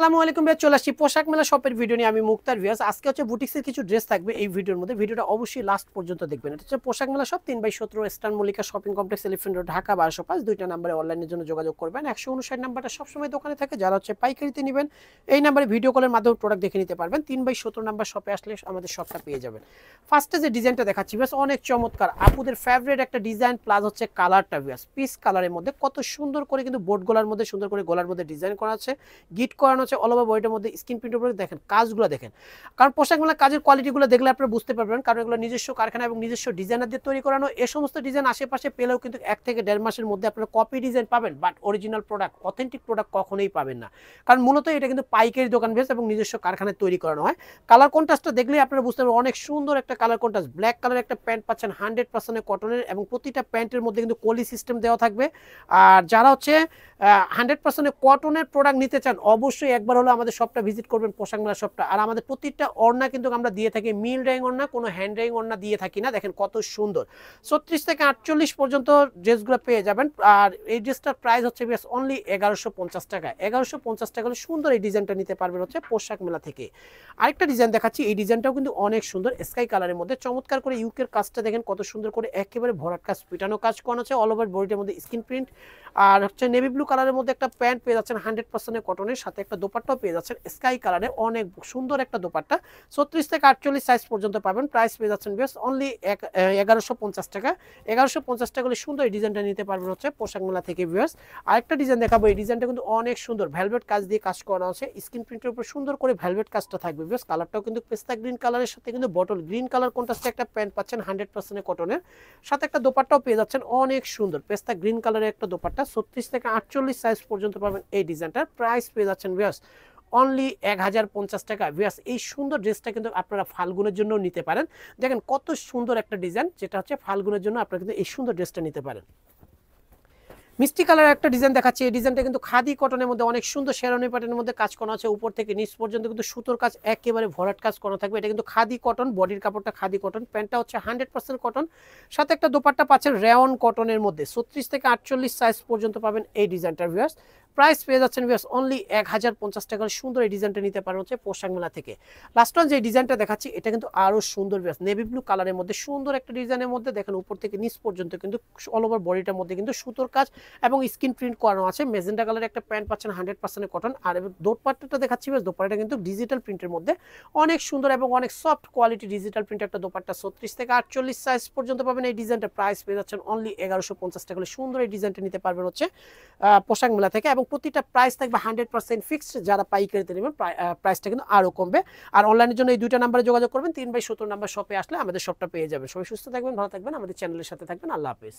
আসসালামু আলাইকুম ভাই, চলে আসছি পোশাক মেলা শপের ভিডিও নিয়ে। আমি মুক্তার ভিউয়ার্স। আজকে হচ্ছে বুটিক্সের কিছু ড্রেস থাকবে এই ভিডিওর মধ্যে। ভিডিওটা অবশ্যই লাস্ট পর্যন্ত দেখবেন। এটা হচ্ছে পোশাক মেলা shop 3/17 eastern Mallika shopping complex, elephant road, Dhaka 1205। দুইটা নম্বরে অনলাইনের জন্য যোগাযোগ করবেন। 159 নাম্বারটা সবসময় দোকানে থাকে। যারা হচ্ছে পাইকারিতে নেবেন এই নাম্বারে ভিডিও কলের মাধ্যমে প্রোডাক্ট দেখে নিতে পারবেন। 3/17 নাম্বার শপে আসলে আমাদের শপটা পেয়ে যাবেন। ফার্স্টে যে ডিজাইনটা দেখাচ্ছি বেশ অনেক চমৎকার, আপুদের ফেভারিট একটা ডিজাইন, প্লাস হচ্ছে কালারটা ভিউয়ার্স পিস কালারের মধ্যে কত সুন্দর করে কিন্তু বোর্ড গলার মধ্যে সুন্দর করে গলার মধ্যে ডিজাইন করা আছে, গিট করানো আছে অল ওভার বডিটার মধ্যে। স্ক্রিন প্রিন্টের উপরে দেখেন কাজগুলো দেখেন, কারণ পোশাকগুলো কাজের কোয়ালিটিগুলো দেখলে আপনারা বুঝতে পারবেন, কারণ এগুলো নিজস্ব কারখানা এবং নিজস্ব ডিজাইনার দিয়ে তৈরি করানো। এই সমস্ত ডিজাইন আশেপাশে পেলেও কিন্তু 1 থেকে 1.5 মাসের মধ্যে আপনারা কপি ডিজাইন পাবেন, but original product authentic product কখনোই পাবেন না, কারণ মূলত এটা কিন্তু পাইকারি দোকান বেস এবং নিজস্ব কারখানায় তৈরি করানো হয়। কালার কন্ট্রাস্টটা দেখলেই আপনারা বুঝতে পারবেন, অনেক সুন্দর একটা কালার কন্ট্রাস্ট। ব্ল্যাক কালার একটা প্যান্ট পাচ্ছেন 100% কটনের, এবং প্রতিটা প্যান্টের মধ্যে কিন্তু কলি সিস্টেম দেওয়া থাকবে। আর যারা হচ্ছে 100% কটনের প্রোডাক্ট নিতে চান অবশ্যই একবার হলো আমাদের শপটা ভিজিট করবেন, পোশাক মেলা শপটা। আর আমাদের প্রতিটা ওড়না কিন্তু আমরা দিয়ে থাকি মিল ড্রাইং ওড়না, কোনো হ্যান্ড ড্রাইং ওড়না দিয়ে থাকি না। দেখেন কত সুন্দর, 36 থেকে 48 পর্যন্ত ড্রেসগুলো পেয়ে যাবেন। আর এই ড্রেসটার প্রাইস হচ্ছে বেশ অনলি 1150 টাকা। 1150 টাকা হলে সুন্দর এই ডিজাইনটা নিতে পারবেন হচ্ছে পোশাক মেলা থেকে। আরেকটা ডিজাইন দেখাচ্ছি, এই ডিজাইনটাও কিন্তু অনেক সুন্দর, স্কাই কালারের মধ্যে চমৎকার করে ইউকের কাজটা দেখেন কত সুন্দর করে একেবারে ভরাট কাজ, পিটানো কাজ করানো আছে অল ওভার বডিটার মধ্যে স্ক্রিন প্রিন্ট। আর হচ্ছে নেভি ব্লু কালারের মধ্যে একটা প্যান্ট পেয়ে যাচ্ছেন 100% কটনের, সাথে একটা দোপাট্টাও পেয়ে যাচ্ছেন স্কাই কালারে, অনেক সুন্দর একটা দোপাট্টা। 36 থেকে 48 সাইজ পর্যন্ত পাবেন। প্রাইস পেয়ে যাচ্ছেন বেশ অনলি 1150 টাকা। 1150 টাকা হলে সুন্দর এই ডিজাইনটা নিতে পারবেন হচ্ছে পোশাক মেলা থেকে ভিউয়ার্স। আরেকটা ডিজাইন দেখাবো, এই ডিজাইনটা কিন্তু অনেক সুন্দর, ভেলভেট কাজ দিয়ে কাজ করা আছে, স্ক্রিন প্রিন্টের উপর সুন্দর করে ভেলভেট কাজটা থাকবে ভিউয়ার্স। কালারটাও কিন্তু পেস্তা গ্রিন কালারের সাথে কিন্তু বটল গ্রিন কালার কন্ট্রাস্টে একটা প্যান্ট পাচ্ছেন 100% কটনের, সাথে একটা দোপাট্টাও পেয়ে যাচ্ছেন অনেক সুন্দর পেস্তা গ্রিন কালারের একটা দোপাট্টা। 36 থেকে 48 সাইজ পর্যন্ত পাবেন এই ডিজাইনটার। প্রাইস পেয়ে যাচ্ছেন ভিউয়ার্স অনলি 1050 টাকা। ভিউয়ার্স এই সুন্দর ড্রেসটা কিন্তু আপনারা ফাল্গুনের জন্য নিতে পারেন। দেখেন কত সুন্দর একটা ডিজাইন, যেটা হচ্ছে ফাল্গুনের জন্য আপনারা কিন্তু এই সুন্দর ড্রেসটা নিতে পারেন। মিষ্টি কালার একটা ডিজাইন দেখাচ্ছি, এই ডিজাইনটা কিন্তু খাদি কটনের মধ্যে অনেক সুন্দর শেরওয়ানি প্যাটার্নের মধ্যে কাজ করা আছে, উপর থেকে নিচ পর্যন্ত কিন্তু সুতোর কাজ একেবারে ভরাট কাজ করা থাকবে। এটা কিন্তু খাদি কটন, বডির কাপড়টা খাদি কটন, প্যান্টটা হচ্ছে 100% কটন, সাথে একটা দোপাট্টা পাচ্ছেন রেয়ন কটনের মধ্যে। 36 থেকে 48 সাইজ পর্যন্ত পাবেন এই ডিজাইনটার ভিউয়ার্স। প্রাইস পেয়ে যাচ্ছেন ভিউয়ার্স অনলি 1050 টাকার। সুন্দর এই ডিজাইনটা নিতে পারেন হচ্ছে পোশাক মেলা থেকে। লাস্ট ওয়ান যে ডিজাইনটা দেখাচ্ছি এটা কিন্তু আরো সুন্দর ভিউয়ার্স, নেভি ব্লু কালারের মধ্যে সুন্দর একটা ডিজাইনের মধ্যে দেখেন উপর থেকে নিচ পর্যন্ত কিন্তু অল ওভার বডিটার মধ্যে কিন্তু সুতোর কাজ এবং স্ক্রিন প্রিন্ট করানো আছে। মেজেন্টা কালারের একটা প্যান্ট পাচ্ছেন 100% কটন। আর দোপাট্টাটা দেখাচ্ছি বেশ, দোপাট্টাটা কিন্তু ডিজিটাল প্রিন্টের মধ্যে অনেক সুন্দর এবং অনেক সফট কোয়ালিটি ডিজিটাল প্রিন্ট একটা দোপাট্টা। 36 থেকে 48 সাইজ পর্যন্ত পাবেন এই ডিজাইনটা। প্রাইস পেয়ে যাচ্ছেন অনলি 1150 টাকা। সুন্দর এই ডিজাইনটা নিতে পারবেন হচ্ছে পোশাক মেলা থেকে, এবং প্রতিটা প্রাইস থাকবে 100% ফিক্সড। যারা পাইকারিতে নেবেন প্রাইসটা কিন্তু আরও কমবে। আর অনলাইনের জন্য এই দুইটা নাম্বারে যোগাযোগ করবেন। 3/17 নাম্বার শপে আসলে আমাদের শপটা পেয়ে যাবেন। সবাই সুস্থ থাকবেন, ভালো থাকবেন, আমাদের চ্যানেলের সাথে থাকবেন। আল্লাহ হাফেজ।